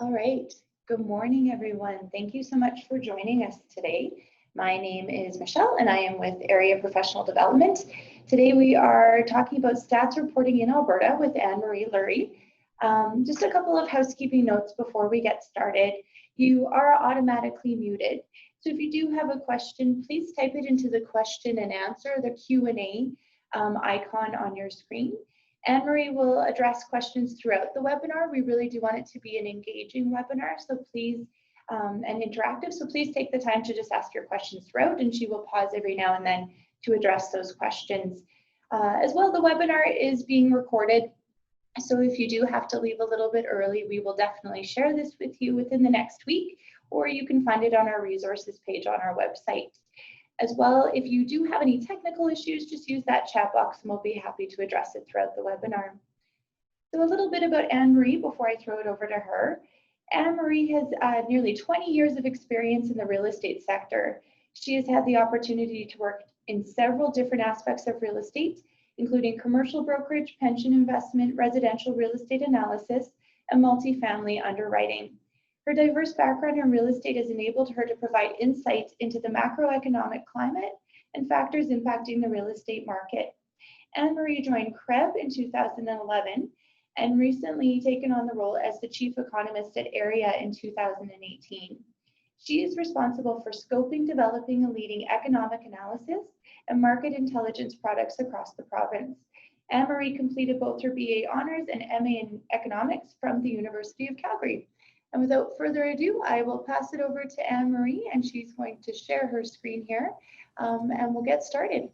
All right. Good morning, everyone. Thank you so much for joining us today. My name is Michelle, and I am with Area Professional Development. Today, we are talking about stats reporting in Alberta with Anne-Marie Lurie. Just a couple of housekeeping notes before we get started. You are automatically muted. So if you do have a question, please type it into the question and answer, the Q&A icon on your screen. Anne-Marie will address questions throughout the webinar. We really do want it to be an engaging webinar, so please, and interactive, so please take the time to just ask your questions throughout, and she will pause every now and then to address those questions. As well, the webinar is being recorded, so if you do have to leave a little bit early, we will definitely share this with you within the next week, or you can find it on our resources page on our website. As well, if you do have any technical issues, just use that chat box and we'll be happy to address it throughout the webinar. So a little bit about Anne-Marie before I throw it over to her. Anne-Marie has nearly 20 years of experience in the real estate sector. She has had the opportunity to work in several different aspects of real estate, including commercial brokerage, pension investment, residential real estate analysis, and multifamily underwriting. Her diverse background in real estate has enabled her to provide insights into the macroeconomic climate and factors impacting the real estate market. Anne-Marie joined CREB in 2011 and recently taken on the role as the chief economist at AREA in 2018. She is responsible for scoping, developing, and leading economic analysis and market intelligence products across the province. Anne-Marie completed both her BA Honors and MA in Economics from the University of Calgary. And without further ado, I will pass it over to Anne-Marie, and she's going to share her screen here, and we'll get started.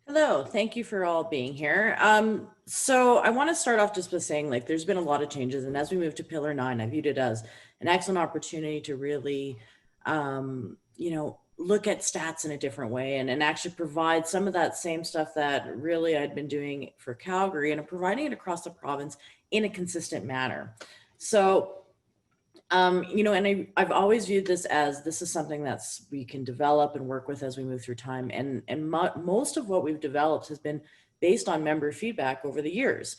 Hello, thank you for all being here. So I want to start off just by saying, like, there's been a lot of changes, and as we move to Pillar 9, I viewed it as an excellent opportunity to really, look at stats in a different way and actually provide some of that same stuff that really I'd been doing for Calgary and providing it across the province in a consistent manner. So, and I've always viewed this as this is something that's we can develop and work with as we move through time. And most of what we've developed has been based on member feedback over the years.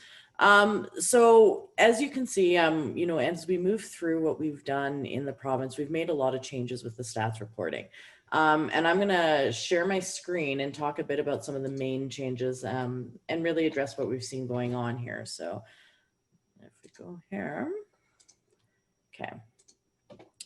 So as you can see, as we move through what we've done in the province, we've made a lot of changes with the stats reporting. And I'm going to share my screen and talk a bit about some of the main changes and really address what we've seen going on here. So if we go here, okay.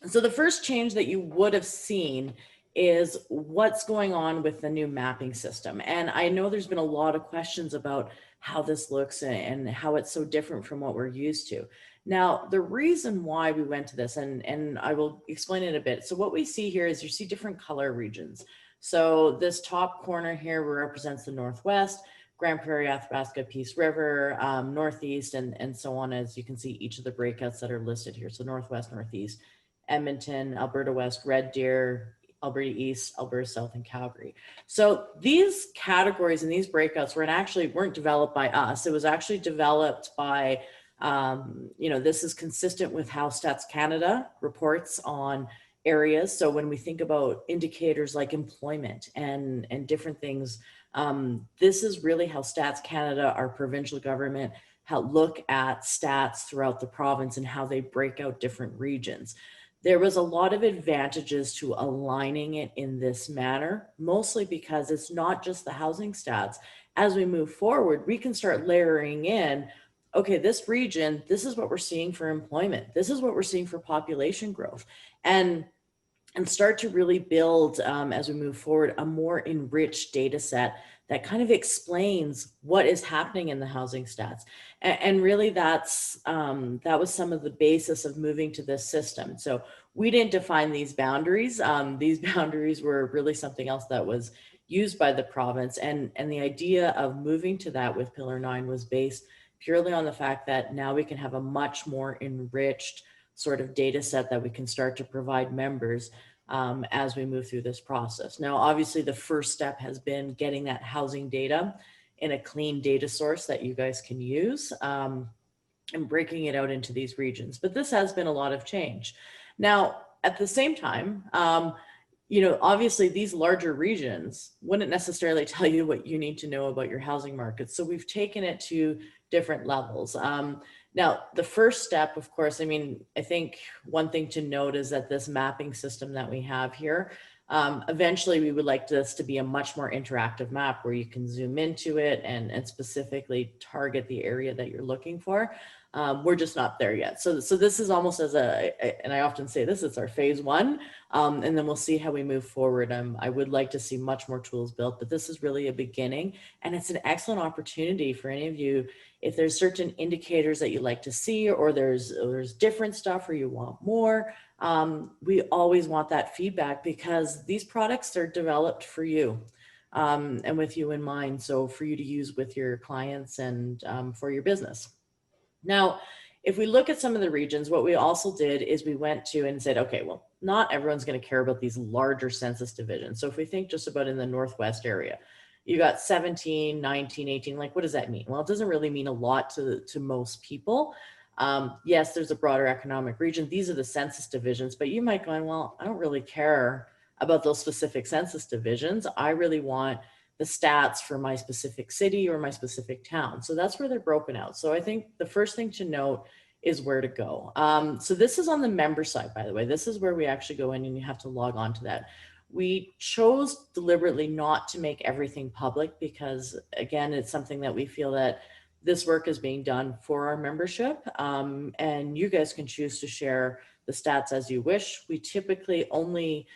So the first change that you would have seen is what's going on with the new mapping system. And I know there's been a lot of questions about how this looks and how it's so different from what we're used to. Now, the reason why we went to this, and I will explain it a bit. So what we see here is you see different color regions. So this top corner here represents the Northwest, Grand Prairie, Athabasca, Peace River, Northeast, and so on, as you can see each of the breakouts that are listed here. So Northwest, Northeast, Edmonton, Alberta West, Red Deer, Alberta East, Alberta South, and Calgary. So these categories and these breakouts weren't developed by us. It was actually developed by, this is consistent with how Stats Canada reports on areas. So when we think about indicators like employment and different things, this is really how Stats Canada, our provincial government, look at stats throughout the province and how they break out different regions. There was a lot of advantages to aligning it in this manner, mostly because it's not just the housing stats. As we move forward, we can start layering in, okay, this region, this is what we're seeing for employment. This is what we're seeing for population growth. And start to really build, as we move forward, a more enriched data set that kind of explains what is happening in the housing stats. And really that was some of the basis of moving to this system. So we didn't define these boundaries. These boundaries were really something else that was used by the province. And the idea of moving to that with Pillar 9 was based purely on the fact that now we can have a much more enriched sort of data set that we can start to provide members as we move through this process. Now, obviously, the first step has been getting that housing data in a clean data source that you guys can use and breaking it out into these regions. But this has been a lot of change. Now, at the same time, obviously these larger regions wouldn't necessarily tell you what you need to know about your housing market. So we've taken it to different levels. Now, the first step, of course, I mean, I think one thing to note is that this mapping system that we have here, eventually we would like this to be a much more interactive map where you can zoom into it and specifically target the area that you're looking for. We're just not there yet. So this is almost as and I often say this, it's our phase one, and then we'll see how we move forward. I would like to see much more tools built, but this is really a beginning, and it's an excellent opportunity for any of you. If there's certain indicators that you like to see, or there's different stuff or you want more, we always want that feedback, because these products are developed for you and with you in mind. So for you to use with your clients and for your business. Now, if we look at some of the regions, what we also did is we went to and said, okay, well, not everyone's going to care about these larger census divisions. So if we think just about in the Northwest area, you got 17, 19, 18, like, what does that mean? Well, it doesn't really mean a lot to most people. Yes, there's a broader economic region. These are the census divisions, but you might go, well, I don't really care about those specific census divisions. I really want the stats for my specific city or my specific town. So that's where they're broken out. So I think the first thing to note is where to go. So this is on the member side, by the way. This is where we actually go in and you have to log on to that. We chose deliberately not to make everything public because, again, it's something that we feel that this work is being done for our membership, and you guys can choose to share the stats as you wish. We typically only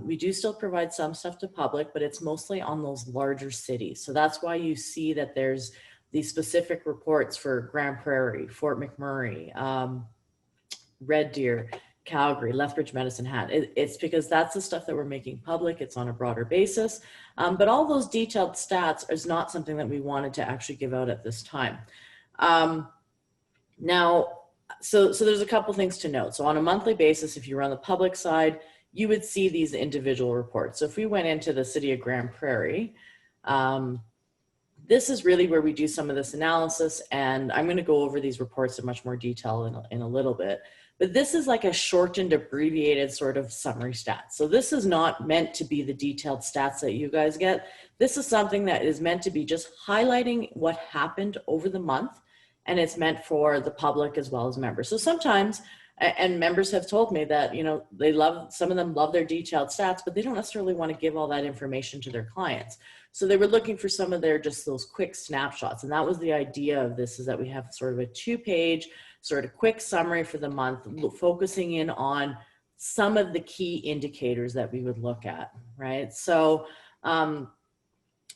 we do still provide some stuff to public, but it's mostly on those larger cities. So that's why you see that there's these specific reports for Grand Prairie, Fort McMurray, Red Deer, Calgary, Lethbridge, Medicine Hat. It's because that's the stuff that we're making public. It's on a broader basis. But all those detailed stats is not something that we wanted to actually give out at this time. Now, so there's a couple things to note. So on a monthly basis, if you're on the public side, you would see these individual reports. So if we went into the city of Grand Prairie, this is really where we do some of this analysis, and I'm going to go over these reports in much more detail in a little bit. But this is like a shortened, abbreviated sort of summary stats. So this is not meant to be the detailed stats that you guys get. This is something that is meant to be just highlighting what happened over the month, and it's meant for the public as well as members. So sometimes, and members have told me that, you know, some of them love their detailed stats, but they don't necessarily want to give all that information to their clients. So they were looking for some of just those quick snapshots. And that was the idea of this, is that we have sort of a 2-page sort of quick summary for the month, focusing in on some of the key indicators that we would look at, right? So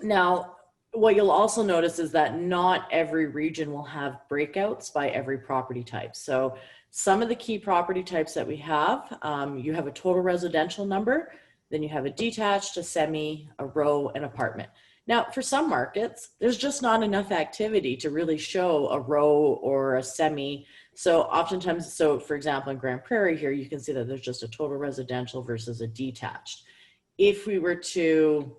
now, what you'll also notice is that not every region will have breakouts by every property type. So some of the key property types that we have, you have a total residential number, then you have a detached, a semi, a row, and apartment. Now, for some markets, there's just not enough activity to really show a row or a semi. So oftentimes, so for example, in Grand Prairie here, you can see that there's just a total residential versus a detached. If we were to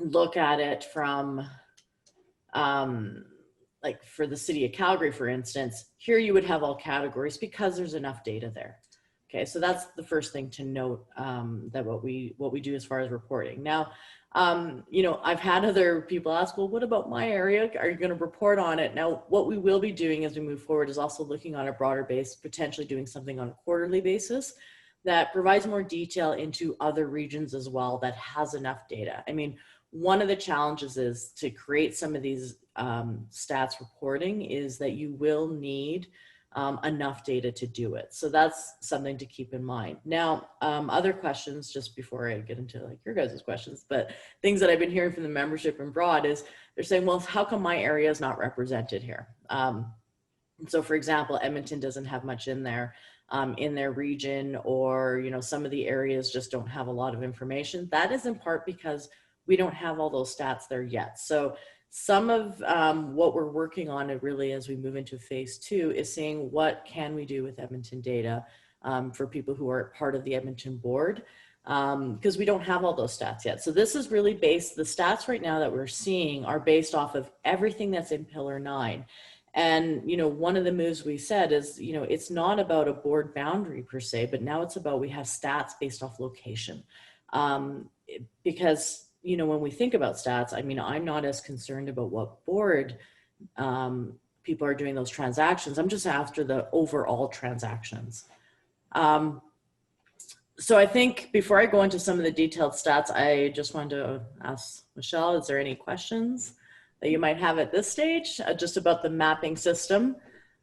look at it from, like for the city of Calgary, for instance, here you would have all categories because there's enough data there. Okay, so that's the first thing to note, that what we do as far as reporting. Now, you know, I've had other people ask, well, what about my area? Are you going to report on it? Now, what we will be doing as we move forward is also looking on a broader base, potentially doing something on a quarterly basis that provides more detail into other regions as well, that has enough data. I mean, one of the challenges is to create some of these stats reporting is that you will need enough data to do it. So that's something to keep in mind. Now, other questions, just before I get into like your guys' questions, but things that I've been hearing from the membership and broad is they're saying, well, how come my area is not represented here? So for example, Edmonton doesn't have much in their region, or, you know, some of the areas just don't have a lot of information. That is in part because we don't have all those stats there yet. So some of what we're working on really as we move into phase 2 is seeing what can we do with Edmonton data for people who are part of the Edmonton board, because we don't have all those stats yet. So this is really based, the stats right now that we're seeing are based off of everything that's in Pillar 9. And, you know, one of the moves we said is, you know, it's not about a board boundary per se, but now it's about, we have stats based off location. Because, you know, when we think about stats, I mean, I'm not as concerned about what board people are doing those transactions. I'm just after the overall transactions. So I think before I go into some of the detailed stats, I just wanted to ask Michelle, is there any questions that you might have at this stage just about the mapping system,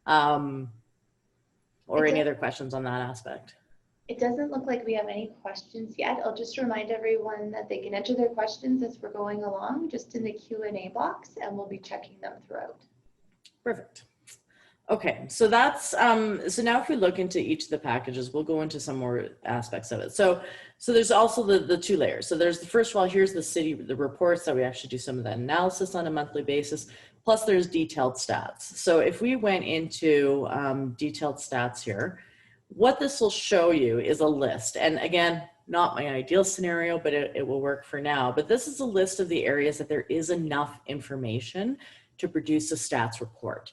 or any other questions on that aspect? It doesn't look like we have any questions yet. I'll just remind everyone that they can enter their questions as we're going along, just in the Q&A box, and we'll be checking them throughout. Perfect. Okay, so that's, so now if we look into each of the packages, we'll go into some more aspects of it. So there's also the two layers. So there's the first of all, here's the reports that we actually do some of that analysis on a monthly basis, plus there's detailed stats. So if we went into detailed stats here, what this will show you is a list. And again, not my ideal scenario, but it will work for now. But this is a list of the areas that there is enough information to produce a stats report.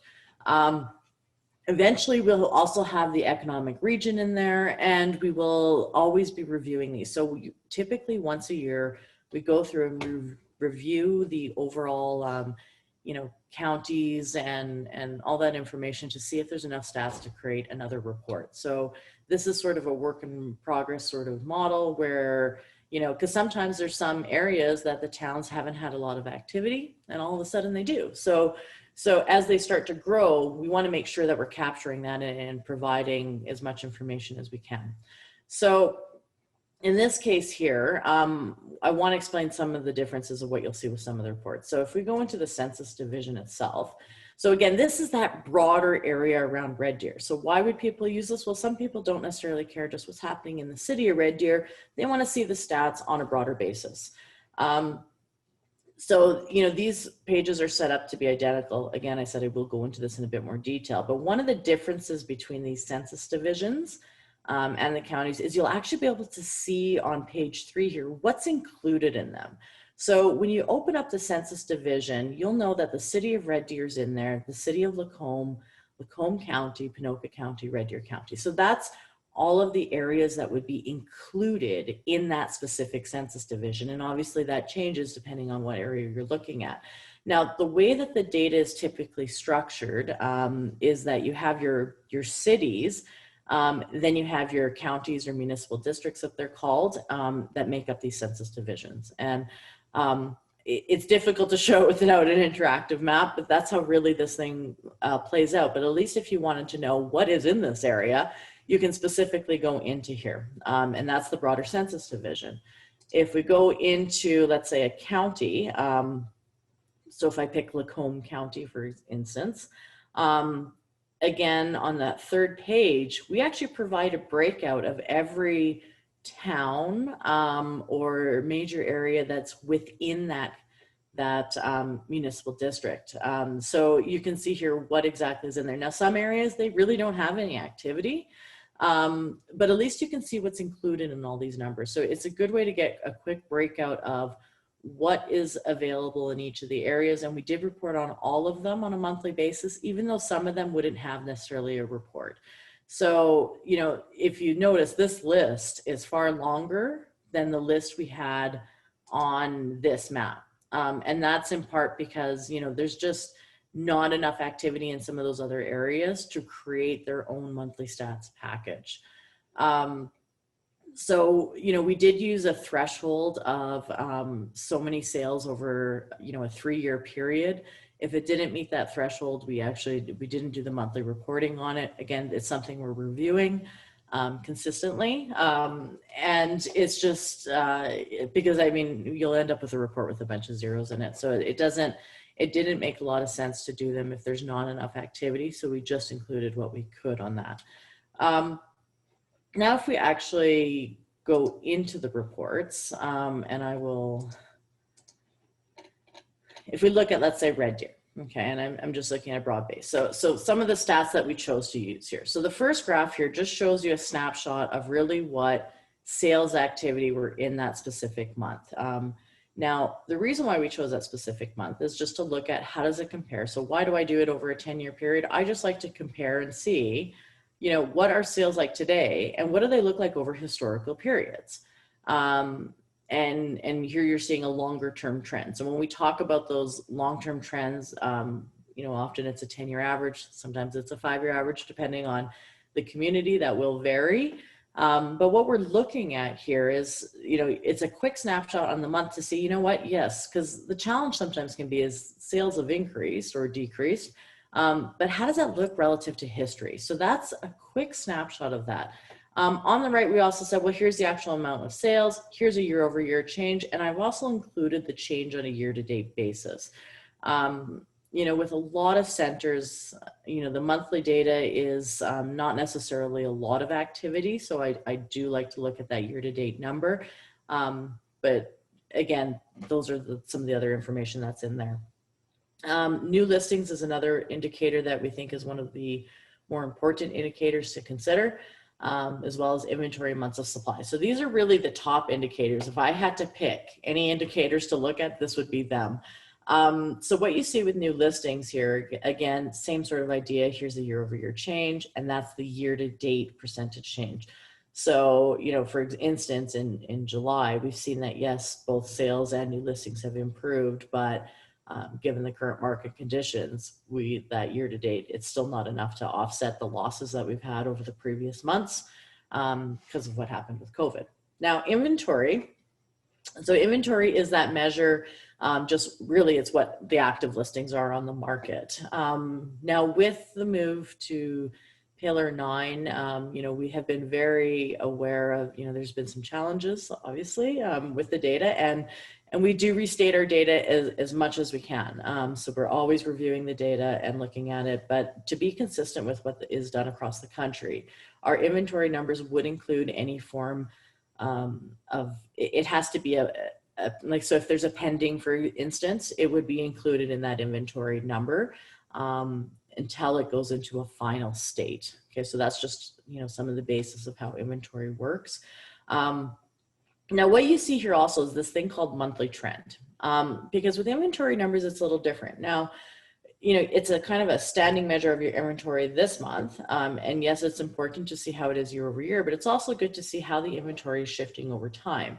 Eventually, we'll also have the economic region in there, and we will always be reviewing these. So typically once a year, we go through and review the overall counties and all that information to see if there's enough stats to create another report. So this is sort of a work in progress sort of model where, because sometimes there's some areas that the towns haven't had a lot of activity and all of a sudden they do. So as they start to grow, we want to make sure that we're capturing that and providing as much information as we can. So in this case here, I want to explain some of the differences of what you'll see with some of the reports. So if we go into the census division itself, so again, this is that broader area around Red Deer. So why would people use this? Well, some people don't necessarily care just what's happening in the city of Red Deer. They want to see the stats on a broader basis. So, these pages are set up to be identical. Again, I said I will go into this in a bit more detail, but one of the differences between these census divisions and the counties is you'll actually be able to see on page 3 here what's included in them. So when you open up the census division, you'll know that the city of Red Deer is in there, the city of Lacombe, Lacombe County, Ponoka County, Red Deer County. So that's all of the areas that would be included in that specific census division. And obviously that changes depending on what area you're looking at. Now, the way that the data is typically structured is that you have your cities, then you have your counties or municipal districts that they're called that make up these census divisions. And it's difficult to show without an interactive map, but that's how really this thing plays out. But at least if you wanted to know what is in this area, you can specifically go into here, and that's the broader census division. If we go into, let's say, a county, so if I pick Lacombe County, for instance, again, on that third page, we actually provide a breakout of every town or major area that's within that municipal district. So you can see here what exactly is in there. Now, some areas, they really don't have any activity, but at least you can see what's included in all these numbers. So it's a good way to get a quick breakout of what is available in each of the areas. And we did report on all of them on a monthly basis, even though some of them wouldn't have necessarily a report. So, if you notice, this list is far longer than the list we had on this map. And that's in part because, there's just not enough activity in some of those other areas to create their own monthly stats package. So, we did use a threshold of so many sales over, a 3-year period. If it didn't meet that threshold, we didn't do the monthly reporting on it. Again, it's something we're reviewing consistently. And it's just because, you'll end up with a report with a bunch of zeros in it. So it didn't make a lot of sense to do them if there's not enough activity. So we just included what we could on that. Now, if we actually go into the reports, and if we look at, let's say, Red Deer, okay, and I'm just looking at broad base. So some of the stats that we chose to use here. So the first graph here just shows you a snapshot of really what sales activity were in that specific month. Now, the reason why we chose that specific month is just to look at how does it compare. So why do I do it over a 10-year period? I just like to compare and see, what are sales like today and what do they look like over historical periods? And here you're seeing a longer term trend. So when we talk about those long-term trends, often it's a 10-year average, sometimes it's a 5-year average, depending on the community. That will vary. But what we're looking at here is, it's a quick snapshot on the month to see, yes, because the challenge sometimes can be is sales have increased or decreased, but how does that look relative to history? So that's a quick snapshot of that. On the right, we also said, well, here's the actual amount of sales, here's a year-over-year change, and I've also included the change on a year-to-date basis. With a lot of centers, the monthly data is not necessarily a lot of activity. So I do like to look at that year-to-date number. But again, those are some of the other information that's in there. New listings is another indicator that we think is one of the more important indicators to consider, as well as inventory months of supply. So these are really the top indicators. If I had to pick any indicators to look at, this would be them. So what you see with new listings here, again, same sort of idea. Here's the year-over-year change, and that's the year-to-date percentage change. So, for instance, in July, we've seen that, yes, both sales and new listings have improved, but given the current market conditions, that year-to-date, it's still not enough to offset the losses that we've had over the previous months because of what happened with COVID. Now, inventory. So inventory is that measure, just really it's what the active listings are on the market. Now with the move to Pillar 9, we have been very aware of, there's been some challenges, obviously, with the data, and we do restate our data as much as we can. So we're always reviewing the data and looking at it, but to be consistent with what is done across the country, our inventory numbers would include any form it has to be so if there's a pending, for instance, it would be included in that inventory number until it goes into a final state. Okay, so that's just, some of the basis of how inventory works. Now what you see here also is this thing called monthly trend, because with inventory numbers, it's a little different. Now, it's a kind of a standing measure of your inventory this month. And yes, it's important to see how it is year over year, but it's also good to see how the inventory is shifting over time.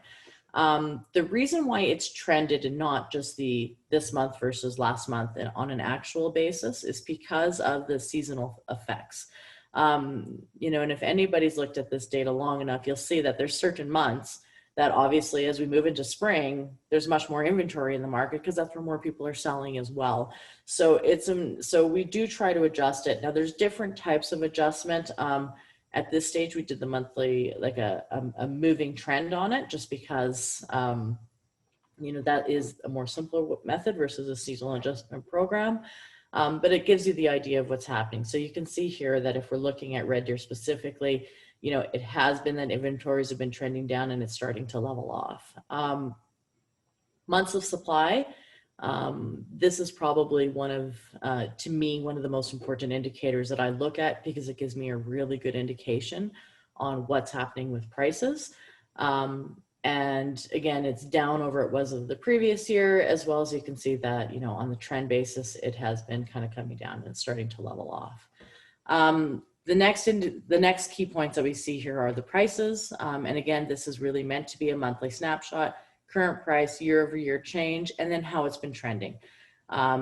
The reason why it's trended and not just this month versus last month and on an actual basis is because of the seasonal effects. And if anybody's looked at this data long enough, you'll see that there's certain months that obviously as we move into spring, there's much more inventory in the market because that's where more people are selling as well. So so we do try to adjust it. Now there's different types of adjustment. At this stage, we did the monthly, like a moving trend on it, just because, that is a more simpler method versus a seasonal adjustment program. But it gives you the idea of what's happening. So you can see here that if we're looking at Red Deer specifically, it has been that inventories have been trending down and it's starting to level off. Months of supply. This is probably to me, one of the most important indicators that I look at because it gives me a really good indication on what's happening with prices. And again, it's down over it was of the previous year, as well as you can see that, on the trend basis, it has been kind of coming down and starting to level off. The next key points that we see here are the prices. And again, this is really meant to be a monthly snapshot, current price, year-over-year change, and then how it's been trending.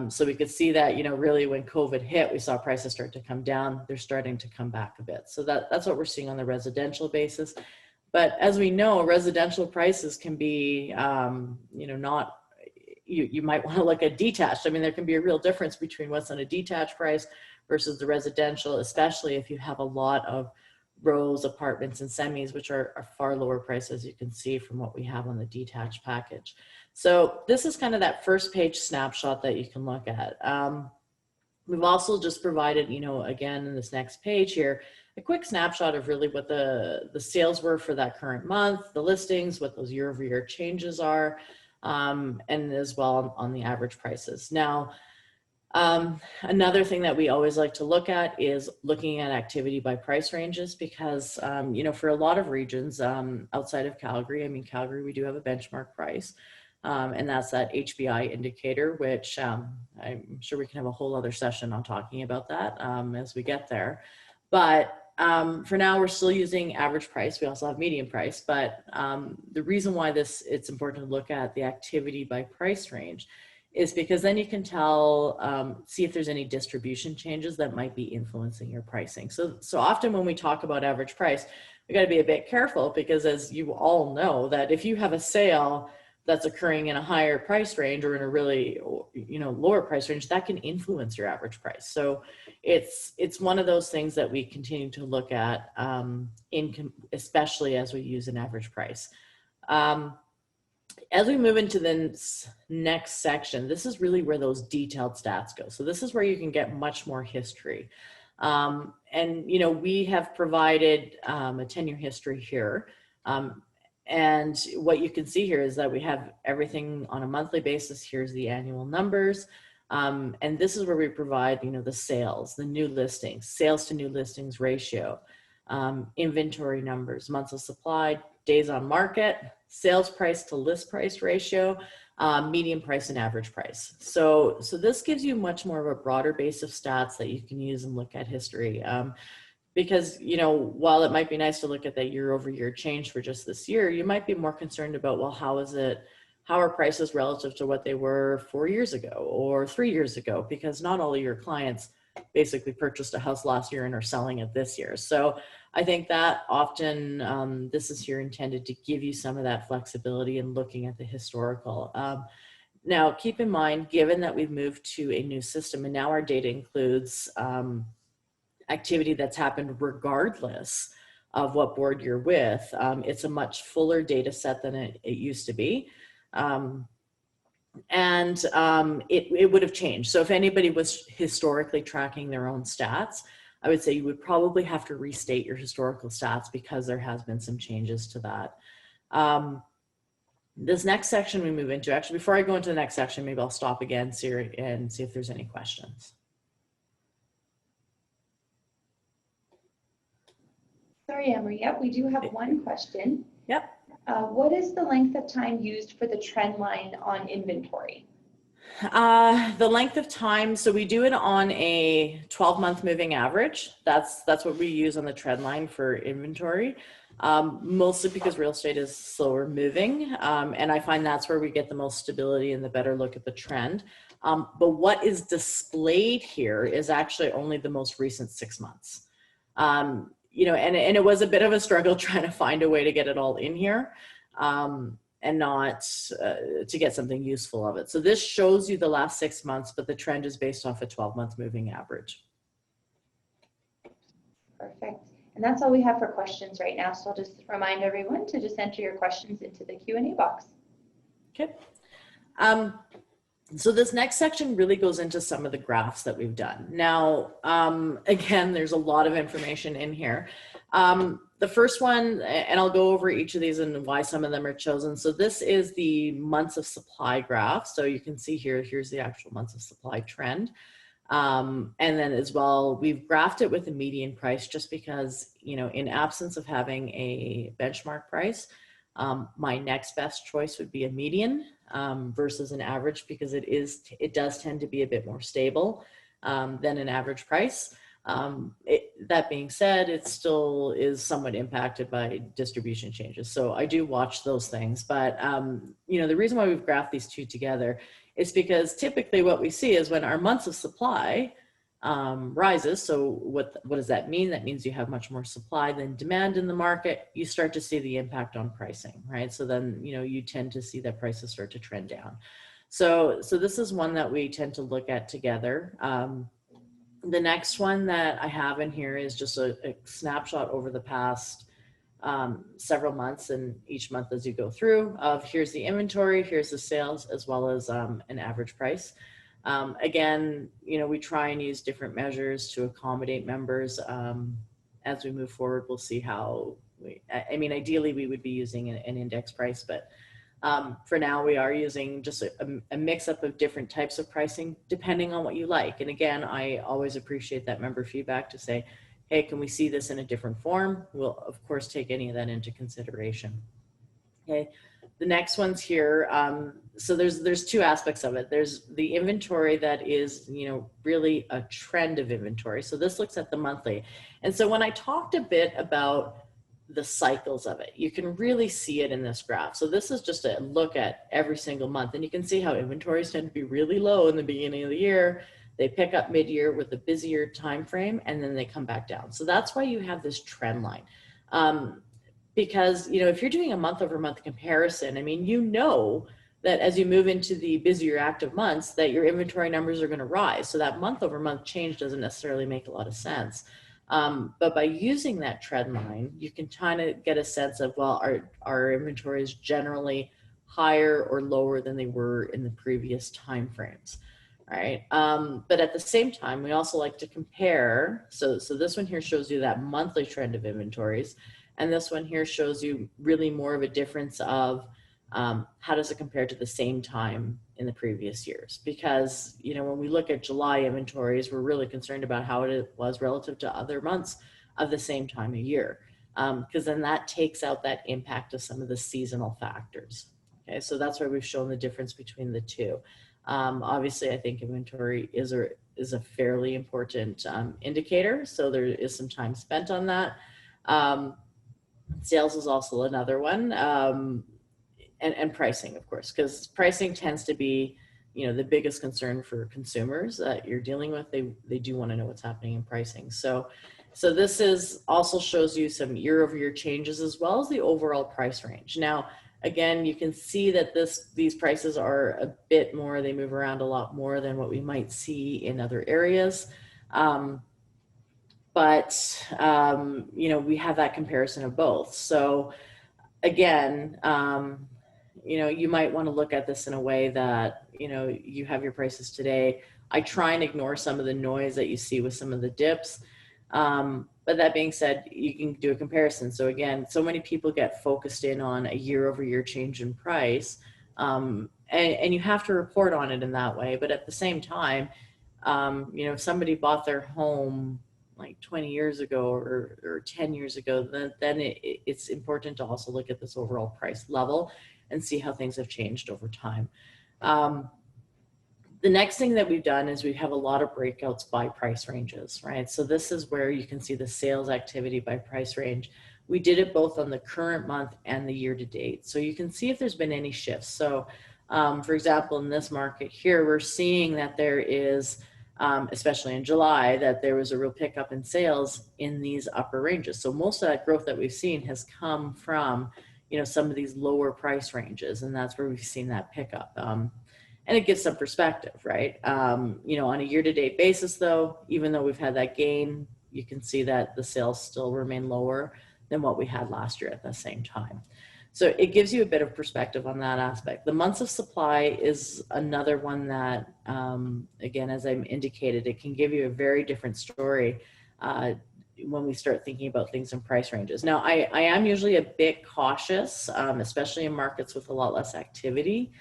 So we could see that, really when COVID hit, we saw prices start to come down. They're starting to come back a bit. So that's what we're seeing on the residential basis. But as we know, residential prices can be, not, you might want to look at detached. I mean, there can be a real difference between what's on a detached price versus the residential, especially if you have a lot of rows, apartments, and semis, which are far lower price, as you can see from what we have on the detached package. So this is kind of that first page snapshot that you can look at. We've also just provided, again, in this next page here, a quick snapshot of really what the sales were for that current month, the listings, what those year-over-year changes are, and as well on the average prices. Now, another thing that we always like to look at is looking at activity by price ranges because, for a lot of regions outside of Calgary, Calgary, we do have a benchmark price, and that's that HBI indicator, which I'm sure we can have a whole other session on talking about that as we get there. But for now, we're still using average price. We also have median price, but the reason why it's important to look at the activity by price range is because then you can tell, see if there's any distribution changes that might be influencing your pricing. So often when we talk about average price, we got to be a bit careful, because as you all know, that if you have a sale that's occurring in a higher price range or in a really, lower price range, that can influence your average price. So it's one of those things that we continue to look at, especially as we use an average price. As we move into the next section, this is really where those detailed stats go. So this is where you can get much more history. And, we have provided a 10-year history here. And what you can see here is that we have everything on a monthly basis. Here's the annual numbers. And this is where we provide, the sales, the new listings, sales to new listings ratio, inventory numbers, months of supply, days on market, sales price to list price ratio, median price and average price. So this gives you much more of a broader base of stats that you can use and look at history. Because, while it might be nice to look at that year over year change for just this year, you might be more concerned about, well, how are prices relative to what they were 4 years ago or 3 years ago? Because not all of your clients basically purchased a house last year and are selling it this year. So I think that often this is here intended to give you some of that flexibility in looking at the historical. Now, keep in mind, given that we've moved to a new system and now our data includes activity that's happened regardless of what board you're with, it's a much fuller data set than it used to be. It would have changed. So if anybody was historically tracking their own stats, I would say you would probably have to restate your historical stats, because there has been some changes to that. This next section we move into, actually, before I go into the next section, maybe I'll stop again and see if there's any questions. Sorry, Emery. Yep, we do have one question. Yep. What is the length of time used for the trend line on inventory? The length of time, so we do it on a 12-month moving average. That's what we use on the trend line for inventory, mostly because real estate is slower moving. And I find that's where we get the most stability and the better look at the trend. But what is displayed here is actually only the most recent 6 months. And it was a bit of a struggle trying to find a way to get it all in here. And not to get something useful of it. So this shows you the last 6 months, but the trend is based off a 12-month moving average. Perfect. And that's all we have for questions right now. So I'll just remind everyone to just enter your questions into the Q&A box. Okay. So this next section really goes into some of the graphs that we've done. Now, again, there's a lot of information in here. The first one, and I'll go over each of these and why some of them are chosen. So this is the months of supply graph. So you can see here's the actual months of supply trend. And then as well, we've graphed it with a median price just because, in absence of having a benchmark price, my next best choice would be a median versus an average, because it does tend to be a bit more stable than an average price. That being said, it still is somewhat impacted by distribution changes. So I do watch those things, but the reason why we've graphed these two together is because typically what we see is when our months of supply rises. So what does that mean? That means you have much more supply than demand in the market. You start to see the impact on pricing, right? So then, you tend to see that prices start to trend down. So this is one that we tend to look at together. The next one that I have in here is just a snapshot over the past several months, and each month as you go through of here's the inventory, here's the sales, as well as an average price. Again, we try and use different measures to accommodate members. As we move forward, we'll see how ideally we would be using an index price, but for now, we are using just a mix-up of different types of pricing, depending on what you like. And again, I always appreciate that member feedback to say, hey, can we see this in a different form? We'll, of course, take any of that into consideration. Okay, the next one's here. So there's two aspects of it. There's the inventory that is, really a trend of inventory. So this looks at the monthly. And so when I talked a bit about the cycles of it. You can really see it in this graph. So this is just a look at every single month, and you can see how inventories tend to be really low in the beginning of the year. They pick up mid-year with a busier time frame, and then they come back down. So that's why you have this trend line. Because, you know, if you're doing a month over month comparison, I mean, you know that as you move into the busier active months, that your inventory numbers are going to rise. So that month over month change doesn't necessarily make a lot of sense. But by using that trend line, you can kind of get a sense of, well, our inventories generally higher or lower than they were in the previous time frames, right? But at the same time, we also like to compare. So this one here shows you that monthly trend of inventories. And this one here shows you really more of a difference of how does it compare to the same time in the previous years? Because, you know, when we look at July inventories, we're really concerned about how it was relative to other months of the same time of year, because then that takes out that impact of some of the seasonal factors. Okay, so that's why we've shown the difference between the two. Obviously, I think inventory is a fairly important indicator, so there is some time spent on that. Sales is also another one. And pricing, of course, because pricing tends to be, you know, the biggest concern for consumers that you're dealing with. They do want to know what's happening in pricing. So this is also shows you some year-over-year changes as well as the overall price range. Now, again, you can see that these prices are a bit more. They move around a lot more than what we might see in other areas. But you know, we have that comparison of both. So again, you know, you might want to look at this in a way that, you know, you have your prices today. I try and ignore some of the noise that you see with some of the dips. But that being said, you can do a comparison. So again, so many people get focused in on a year-over-year change in price, and you have to report on it in that way. But at the same time, you know, if somebody bought their home like 20 years ago or 10 years ago, then it's important to also look at this overall price level and see how things have changed over time. The next thing that we've done is we have a lot of breakouts by price ranges, right? So this is where you can see the sales activity by price range. We did it both on the current month and the year to date. So you can see if there's been any shifts. So for example, in this market here, we're seeing that there is, especially in July, that there was a real pickup in sales in these upper ranges. So most of that growth that we've seen has come from, you know, some of these lower price ranges, and that's where we've seen that pickup. And it gives some perspective, right? You know, on a year-to-date basis, though, even though we've had that gain, you can see that the sales still remain lower than what we had last year at the same time. So it gives you a bit of perspective on that aspect. The months of supply is another one that, again, as I indicated, it can give you a very different story when we start thinking about things in price ranges. Now, I am usually a bit cautious, especially in markets with a lot less activity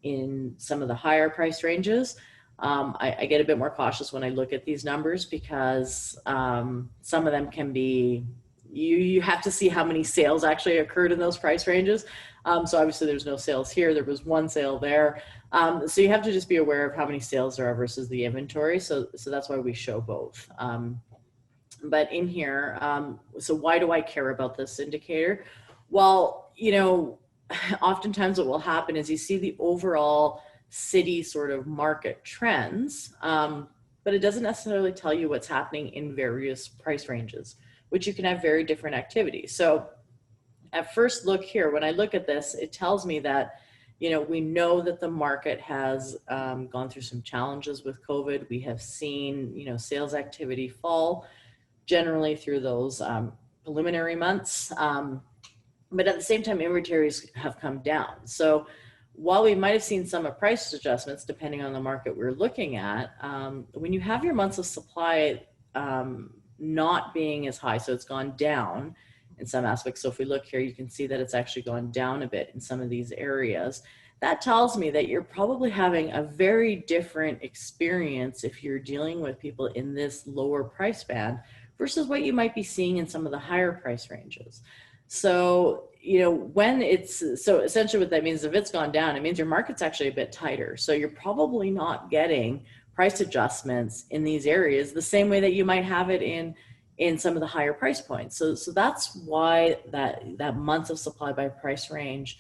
in some of the higher price ranges. I get a bit more cautious when I look at these numbers because some of them can be, you have to see how many sales actually occurred in those price ranges. So obviously there's no sales here. There was one sale there. So you have to just be aware of how many sales there are versus the inventory. So that's why we show both. But in here, so why do I care about this indicator? Well, you know, oftentimes what will happen is you see the overall city sort of market trends, but it doesn't necessarily tell you what's happening in various price ranges, which you can have very different activities. So at first look here, when I look at this, it tells me that, you know, we know that the market has gone through some challenges with COVID. We have seen, you know, sales activity fall generally through those preliminary months. But at the same time, inventories have come down. So while we might have seen some price adjustments, depending on the market we're looking at, when you have your months of supply not being as high, so it's gone down in some aspects. So if we look here, you can see that it's actually gone down a bit in some of these areas. That tells me that you're probably having a very different experience if you're dealing with people in this lower price band versus what you might be seeing in some of the higher price ranges. So, you know, when it's, so essentially what that means, if it's gone down, it means your market's actually a bit tighter. So you're probably not getting price adjustments in these areas the same way that you might have it in, in some of the higher price points. So that's why that months of supply by price range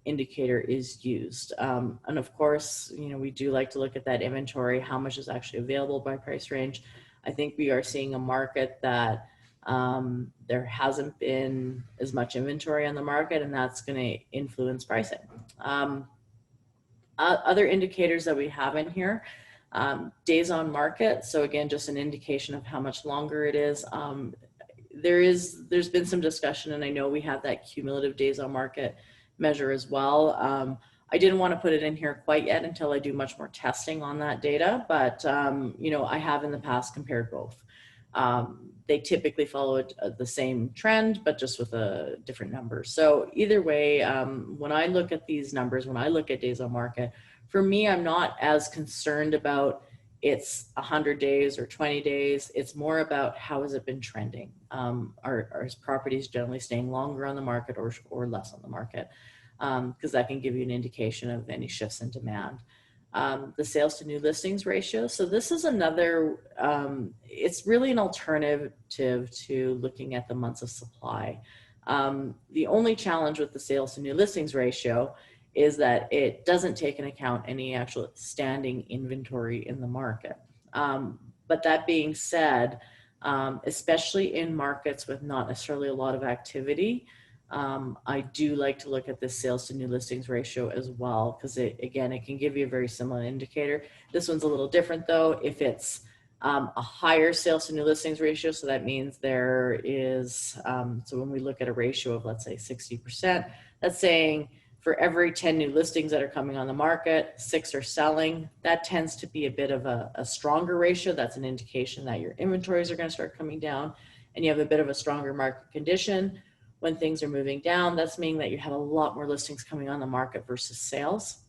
indicator is used. And of course, we do like to look at that inventory, how much is actually available by price range. I think we are seeing a market that there hasn't been as much inventory on the market, and that's going to influence pricing. Other indicators that we have in here, days on market. So again, just an indication of how much longer it is. There's been some discussion, and I know we have that cumulative days on market measure as well. I didn't want to put it in here quite yet until I do much more testing on that data, but I have in the past compared both. They typically follow the same trend, but just with a different number. So either way, when I look at these numbers, when I look at days on market, for me, I'm not as concerned about it's 100 days or 20 days. It's more about how has it been trending? Are properties generally staying longer on the market or less on the market? Because that can give you an indication of any shifts in demand. The sales to new listings ratio. So this is another, it's really an alternative to looking at the months of supply. The only challenge with the sales to new listings ratio is that it doesn't take into account any actual standing inventory in the market. But that being said, especially in markets with not necessarily a lot of activity, I do like to look at this sales to new listings ratio as well, because it can give you a very similar indicator. This one's a little different though. If it's a higher sales to new listings ratio, so that means there is, so when we look at a ratio of, let's say 60%, that's saying for every 10 new listings that are coming on the market, 6 are selling. That tends to be a bit of a stronger ratio. That's an indication that your inventories are going to start coming down and you have a bit of a stronger market condition. When things are moving down, that's meaning that you have a lot more listings coming on the market versus sales.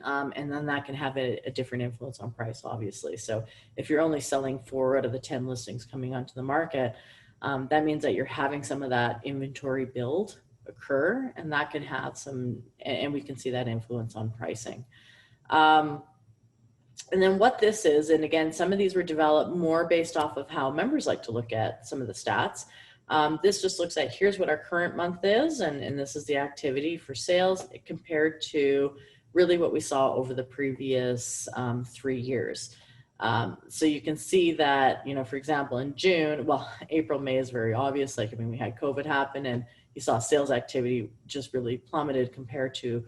And then that can have a different influence on price, obviously. So if you're only selling 4 out of the 10 listings coming onto the market, that means that you're having some of that inventory build occur, and that can have some, and we can see that influence on pricing. And then what this is, and again, some of these were developed more based off of how members like to look at some of the stats. This just looks at, here's what our current month is, and this is the activity for sales compared to really what we saw over the previous 3 years. So you can see that, for example, in June, well, April, May is very obvious. Like, we had COVID happen and you saw sales activity just really plummeted compared to,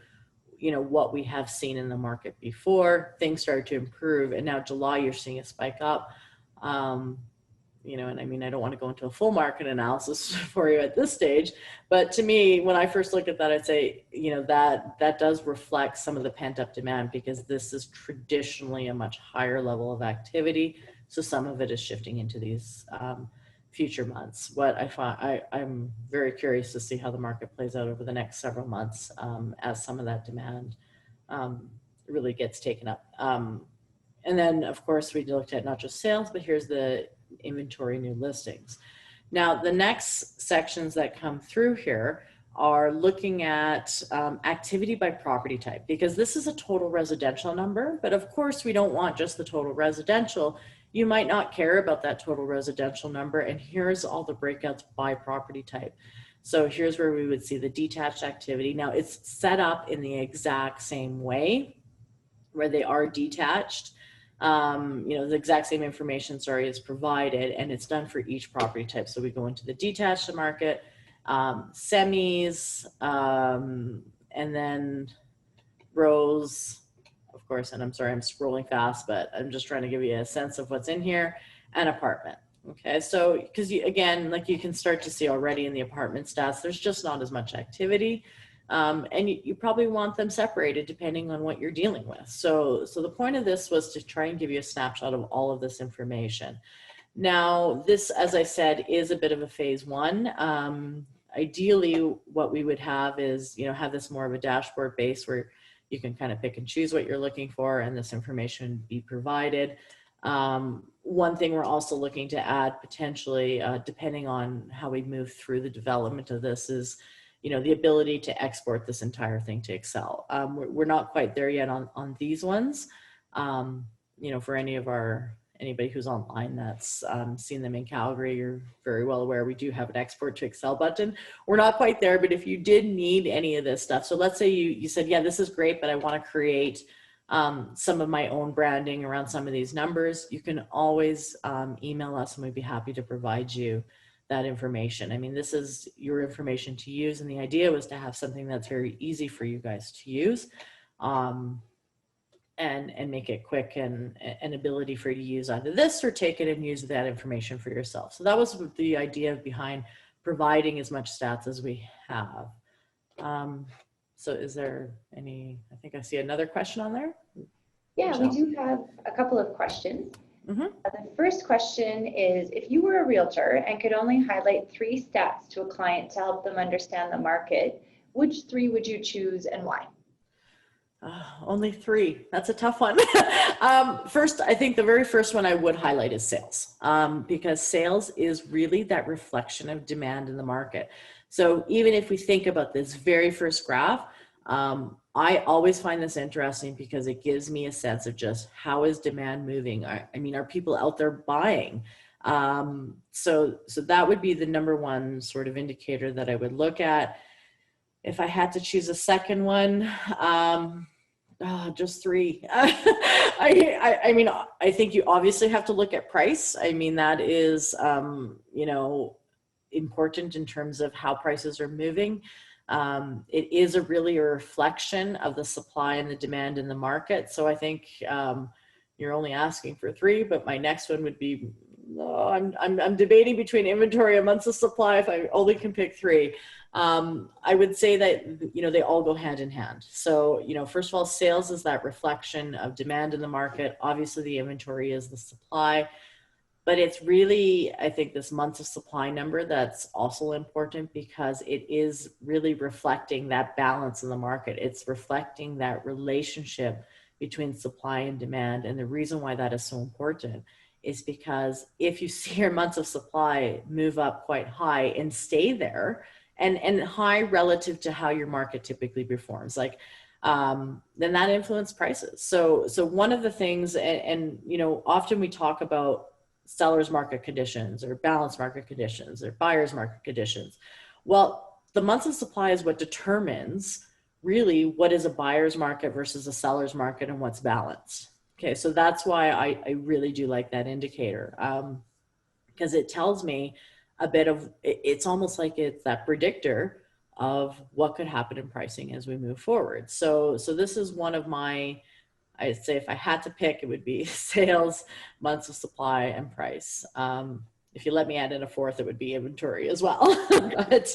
what we have seen in the market before. Things started to improve, and now July, you're seeing a spike up. And I don't want to go into a full market analysis for you at this stage, but to me, when I first look at that, I'd say, that does reflect some of the pent up demand, because this is traditionally a much higher level of activity. So some of it is shifting into these future months. What I find, I'm very curious to see how the market plays out over the next several months as some of that demand really gets taken up. And then, of course, we looked at not just sales, but here's the inventory new listings. Now, the next sections that come through here are looking at activity by property type, because this is a total residential number, but of course we don't want just the total residential. You might not care about that total residential number, and here's all the breakouts by property type. So here's where we would see the detached activity. Now, it's set up in the exact same way where they are detached. The exact same information, is provided, and it's done for each property type. So we go into the detached market, semis, and then rows, of course, and I'm sorry, I'm scrolling fast, but I'm just trying to give you a sense of what's in here, and apartment. Okay, so because again, like you can start to see already in the apartment stats, there's just not as much activity. And you probably want them separated depending on what you're dealing with. So the point of this was to try and give you a snapshot of all of this information. Now, this, as I said, is a bit of a phase one. Ideally, what we would have is, have this more of a dashboard base where you can kind of pick and choose what you're looking for, and this information be provided. One thing we're also looking to add potentially, depending on how we move through the development of this, is the ability to export this entire thing to Excel. We're not quite there yet on these ones, for any of our anybody who's online that's seen them in Calgary, you're very well aware we do have an export to Excel button. We're not quite there, but if you did need any of this stuff, so let's say you said, yeah, this is great, but I want to create some of my own branding around some of these numbers, you can always email us and we'd be happy to provide you that information. I mean, this is your information to use, and the idea was to have something that's very easy for you guys to use, and make it quick and an ability for you to use either this or take it and use that information for yourself. So that was the idea behind providing as much stats as we have. So is there any, I think I see another question on there. Yeah, Michelle? we do have a couple of questions. Mm-hmm. The first question is, if you were a realtor and could only highlight 3 stats to a client to help them understand the market, which 3 would you choose and why? Only 3. That's a tough one. First, I think the very first one I would highlight is sales, because sales is really that reflection of demand in the market. So even if we think about this very first graph, I always find this interesting because it gives me a sense of just how is demand moving. I mean, are people out there buying? So that would be the number one sort of indicator that I would look at. If I had to choose a second one, just 3. I mean, I think you obviously have to look at price. I mean, that is, you know, important in terms of how prices are moving. It is really a reflection of the supply and the demand in the market. So I think you're only asking for 3, but my next one would be, I'm debating between inventory and months of supply if I only can pick 3. I would say that, you know, they all go hand in hand. So, you know, first of all, sales is that reflection of demand in the market. Obviously, the inventory is the supply. But it's really, I think, this months of supply number that's also important because it is really reflecting that balance in the market. It's reflecting that relationship between supply and demand. And the reason why that is so important is because if you see your months of supply move up quite high and stay there, and high relative to how your market typically performs, like, then that influences prices. So one of the things, and you know, often we talk about seller's market conditions or balanced market conditions or buyer's market conditions. Well, the months of supply is what determines really what is a buyer's market versus a seller's market and what's balanced. Okay, so that's why I really do like that indicator, because it tells me a bit of, it's almost like it's that predictor of what could happen in pricing as we move forward. So this is one of my, I'd say if I had to pick, it would be sales, months of supply, and price. If you let me add in a fourth, it would be inventory as well. But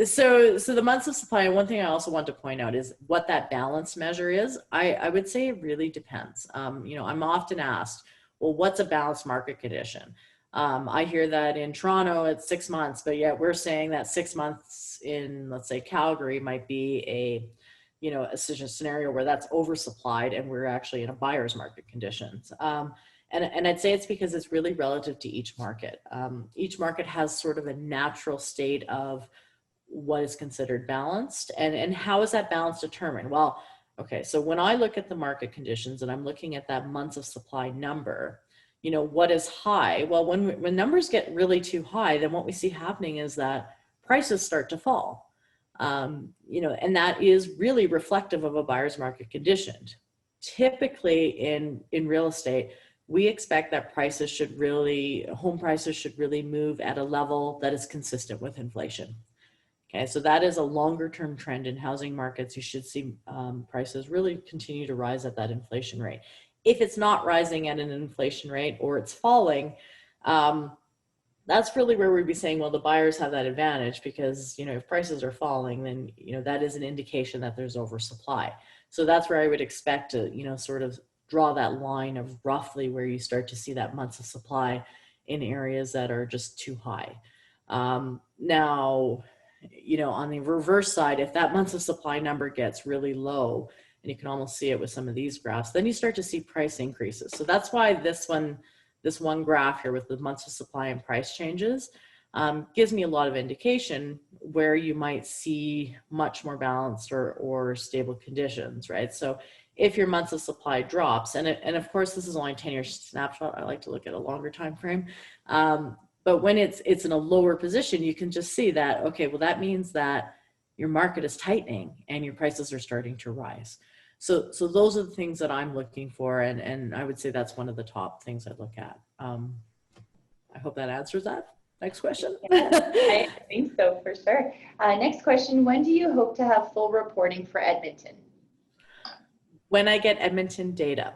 so the months of supply, and one thing I also want to point out is what that balance measure is. I would say it really depends. You know, I'm often asked, well, what's a balanced market condition? I hear that in Toronto it's 6 months, but yet we're saying that 6 months in, let's say, Calgary might be a, you know, a scenario where that's oversupplied and we're actually in a buyer's market conditions. And I'd say it's because it's really relative to each market. Each market has sort of a natural state of what is considered balanced, and how is that balance determined? Well, okay, so when I look at the market conditions and I'm looking at that months of supply number, you know, what is high? Well, when numbers get really too high, then what we see happening is that prices start to fall. You know, and that is really reflective of a buyer's market condition. Typically in real estate, we expect that home prices should really move at a level that is consistent with inflation. Okay, so that is a longer term trend in housing markets. You should see prices really continue to rise at that inflation rate. If it's not rising at an inflation rate or it's falling, that's really where we'd be saying, well, the buyers have that advantage because, you know, if prices are falling, then, you know, that is an indication that there's oversupply. So that's where I would expect to, you know, sort of draw that line of roughly where you start to see that months of supply in areas that are just too high. Now, you know, on the reverse side, if that months of supply number gets really low, and you can almost see it with some of these graphs, then you start to see price increases. So that's why this one graph here with the months of supply and price changes gives me a lot of indication where you might see much more balanced or stable conditions, right? So if your months of supply drops. And of course, this is only a 10-year snapshot. I like to look at a longer time frame. But when it's in a lower position, you can just see that, okay, well, that means that your market is tightening and your prices are starting to rise. So those are the things that I'm looking for. And I would say that's one of the top things I look at. I hope that answers that. Next question. Yeah, I think so, for sure. Next question, when do you hope to have full reporting for Edmonton? When I get Edmonton data.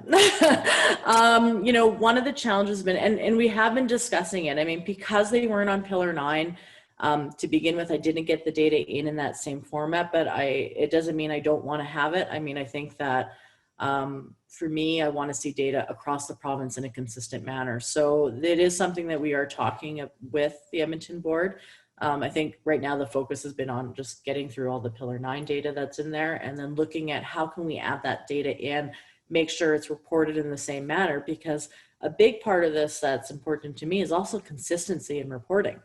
You know, one of the challenges has been, and we have been discussing it, I mean, because they weren't on Pillar 9, to begin with, I didn't get the data in that same format, but it doesn't mean I don't want to have it. I mean, I think that for me, I want to see data across the province in a consistent manner. So it is something that we are talking with the Edmonton board. I think right now the focus has been on just getting through all the Pillar 9 data that's in there, and then looking at how can we add that data in, make sure it's reported in the same manner, because a big part of this that's important to me is also consistency in reporting.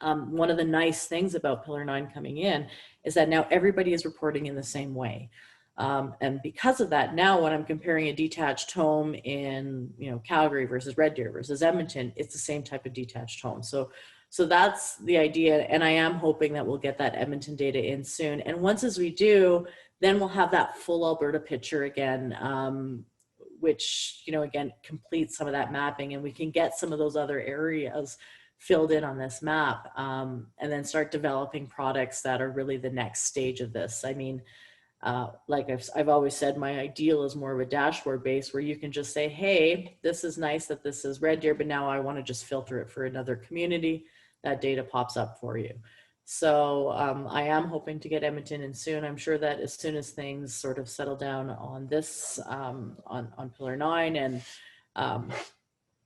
One of the nice things about Pillar 9 coming in is that now everybody is reporting in the same way. And because of that, now when I'm comparing a detached home in, you know, Calgary versus Red Deer versus Edmonton, it's the same type of detached home. So that's the idea. And I am hoping that we'll get that Edmonton data in soon. And once as we do, then we'll have that full Alberta picture again, which, you know, again, completes some of that mapping, and we can get some of those other areas filled in on this map, and then start developing products that are really the next stage of this. I mean, like I've always said, my ideal is more of a dashboard base where you can just say, hey, this is nice that this is Red Deer, but now I want to just filter it for another community. That data pops up for you. So I am hoping to get Edmonton in soon. I'm sure that as soon as things sort of settle down on this, on Pillar 9 and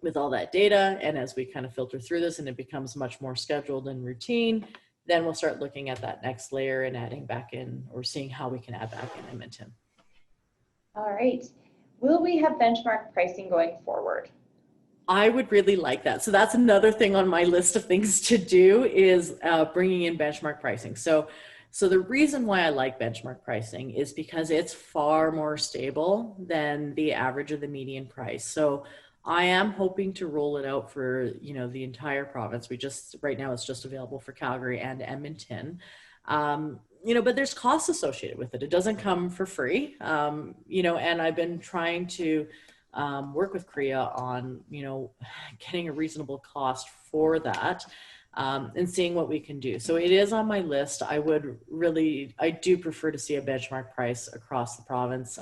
with all that data, and as we kind of filter through this and it becomes much more scheduled and routine, then we'll start looking at that next layer and adding back in, or seeing how we can add back in Edmonton. All right. Will we have benchmark pricing going forward? I would really like that. So that's another thing on my list of things to do, is bringing in benchmark pricing. So the reason why I like benchmark pricing is because it's far more stable than the average of the median price. So I am hoping to roll it out for, you know, the entire province. Right now it's just available for Calgary and Edmonton. You know, but there's costs associated with it. It doesn't come for free. You know, and I've been trying to work with CREA on, you know, getting a reasonable cost for that, and seeing what we can do. So it is on my list. I do prefer to see a benchmark price across the province.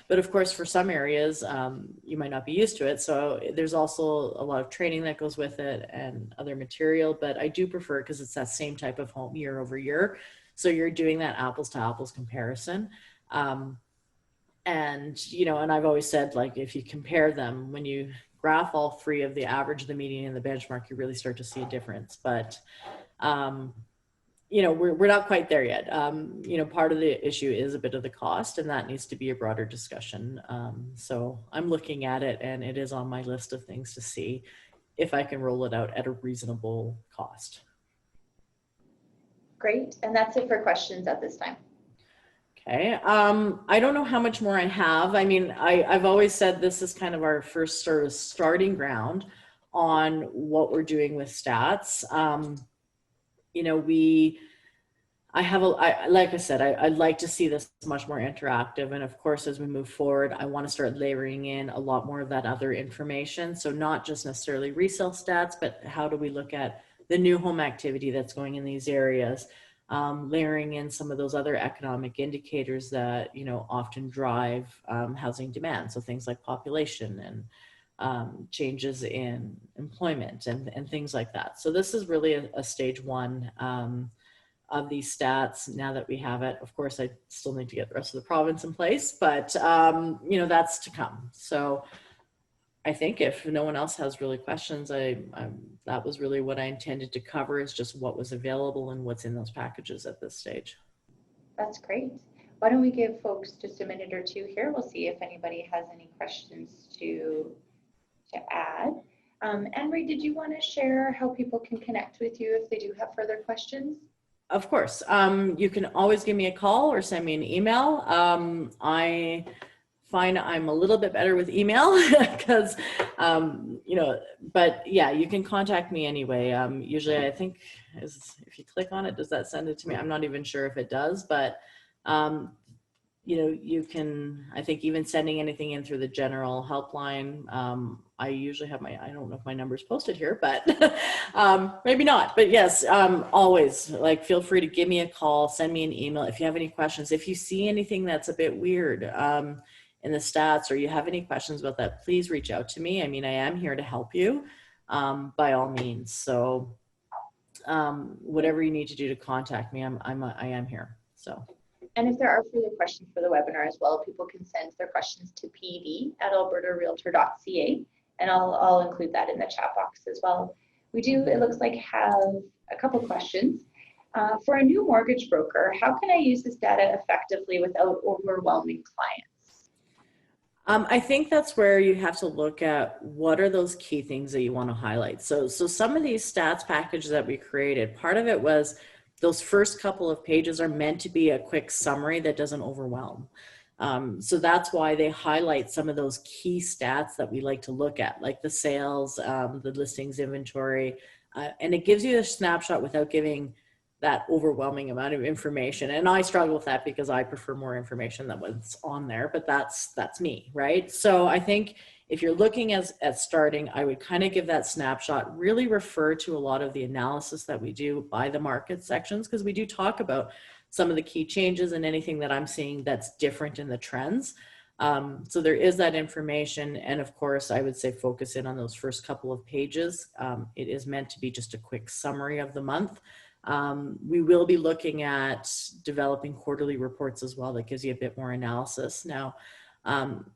But of course, for some areas, you might not be used to it. So there's also a lot of training that goes with it and other material, but I do prefer it because it's that same type of home year over year. So you're doing that apples to apples comparison. And, you know, and I've always said, like, if you compare them, when you graph all three of the average, the median, and the benchmark, you really start to see a difference. But, you know, we're not quite there yet. You know, part of the issue is a bit of the cost, and that needs to be a broader discussion. So I'm looking at it, and it is on my list of things to see if I can roll it out at a reasonable cost. Great. And that's it for questions at this time. Okay. I don't know how much more I have. I mean, I've always said this is kind of our first sort of starting ground on what we're doing with stats. You know, like I said, I'd like to see this much more interactive. And of course, as we move forward, I want to start layering in a lot more of that other information. So not just necessarily resale stats, but how do we look at the new home activity that's going in these areas? Layering in some of those other economic indicators that, you know, often drive housing demand. So things like population and changes in employment and things like that. So this is really a stage one of these stats. Now that we have it, of course, I still need to get the rest of the province in place, but you know, that's to come. So I think if no one else has really questions, that was really what I intended to cover, is just what was available and what's in those packages at this stage. That's great. Why don't we give folks just a minute or two here? We'll see if anybody has any questions to add. Anne-Marie, did you want to share how people can connect with you if they do have further questions? Of course. You can always give me a call or send me an email. find I'm a little bit better with email because, you know, but yeah, you can contact me anyway. Usually I think if you click on it, does that send it to me? I'm not even sure if it does, but, you know, you can, I think even sending anything in through the general helpline, I usually have I don't know if my number's posted here, but maybe not, but yes, always like feel free to give me a call, send me an email if you have any questions. If you see anything that's a bit weird in the stats or you have any questions about that, please reach out to me. I mean, I am here to help you by all means. So whatever you need to do to contact me, I am here. So. And if there are further questions for the webinar as well, people can send their questions to pd@albertarealtor.ca, and I'll include that in the chat box as well. We do, it looks like, have a couple questions. For a new mortgage broker, how can I use this data effectively without overwhelming clients? I think that's where you have to look at what are those key things that you want to highlight. So some of these stats packages that we created, part of it was those first couple of pages are meant to be a quick summary that doesn't overwhelm. So that's why they highlight some of those key stats that we like to look at, like the sales, the listings inventory, and it gives you a snapshot without giving that overwhelming amount of information. And I struggle with that because I prefer more information than what's on there, but that's me, right? So I think if you're looking at starting, I would kind of give that snapshot, really refer to a lot of the analysis that we do by the market sections, because we do talk about some of the key changes and anything that I'm seeing that's different in the trends. So there is that information. And of course, I would say focus in on those first couple of pages. It is meant to be just a quick summary of the month. We will be looking at developing quarterly reports as well. That gives you a bit more analysis. Now,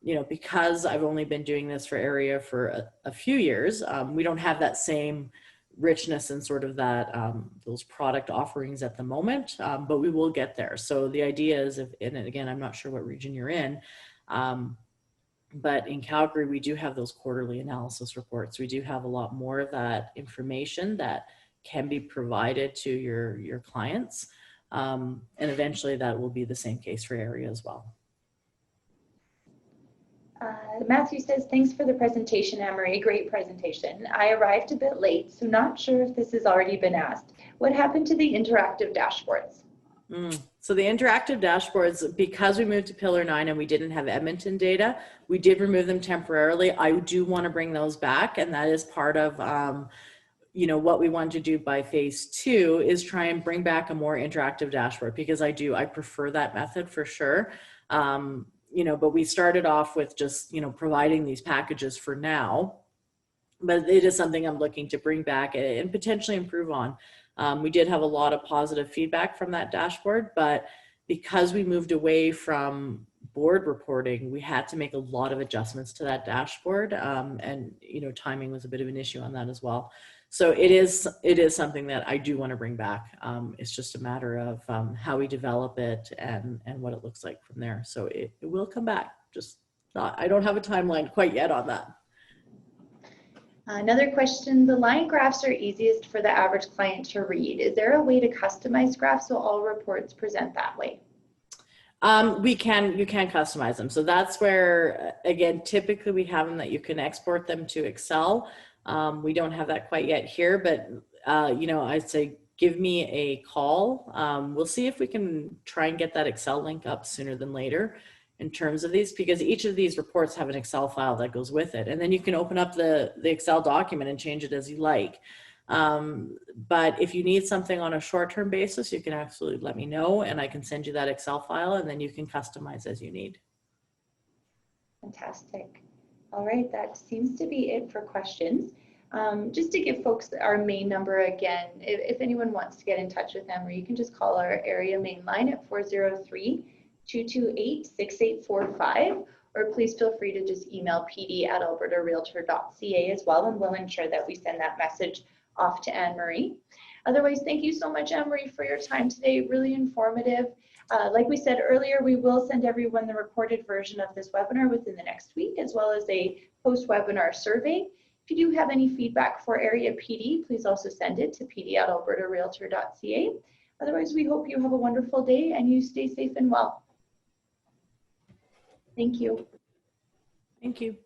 you know, because I've only been doing this for Area for a few years, we don't have that same richness and sort of that those product offerings at the moment, but we will get there. So the idea is, and again, I'm not sure what region you're in, but in Calgary, we do have those quarterly analysis reports. We do have a lot more of that information that can be provided to your clients. And eventually that will be the same case for Area as well. Matthew says, thanks for the presentation, Anne-Marie. Great presentation. I arrived a bit late, so not sure if this has already been asked. What happened to the interactive dashboards? So the interactive dashboards, because we moved to Pillar 9 and we didn't have Edmonton data, we did remove them temporarily. I do want to bring those back, and that is part of you know, what we want to do by phase 2 is try and bring back a more interactive dashboard, because I prefer that method for sure. You know, but we started off with just, you know, providing these packages for now, but it is something I'm looking to bring back and potentially improve on. We did have a lot of positive feedback from that dashboard, but because we moved away from board reporting, we had to make a lot of adjustments to that dashboard. And, you know, timing was a bit of an issue on that as well. So it is something that I do want to bring back. It's just a matter of how we develop it and what it looks like from there. So it will come back. Just not, I don't have a timeline quite yet on that. Another question, the line graphs are easiest for the average client to read. Is there a way to customize graphs so all reports present that way? You can customize them. So that's where, again, typically we have them that you can export them to Excel. We don't have that quite yet here, but you know, I'd say give me a call. We'll see if we can try and get that Excel link up sooner than later in terms of these, because each of these reports have an Excel file that goes with it. And then you can open up the Excel document and change it as you like. But if you need something on a short-term basis, you can absolutely let me know and I can send you that Excel file, and then you can customize as you need. Fantastic. All right, that seems to be it for questions. Just to give folks our main number again, if anyone wants to get in touch with them, or you can just call our area main line at 403-228-6845, or please feel free to just email pd@albertarealtor.ca as well, and we'll ensure that we send that message off to Anne-Marie. Otherwise, thank you so much, Anne-Marie, for your time today. Really informative. Like we said earlier, we will send everyone the recorded version of this webinar within the next week, as well as a post-webinar survey. If you do have any feedback for Area PD, please also send it to pd@albertarealtor.ca. Otherwise, we hope you have a wonderful day and you stay safe and well. Thank you. Thank you.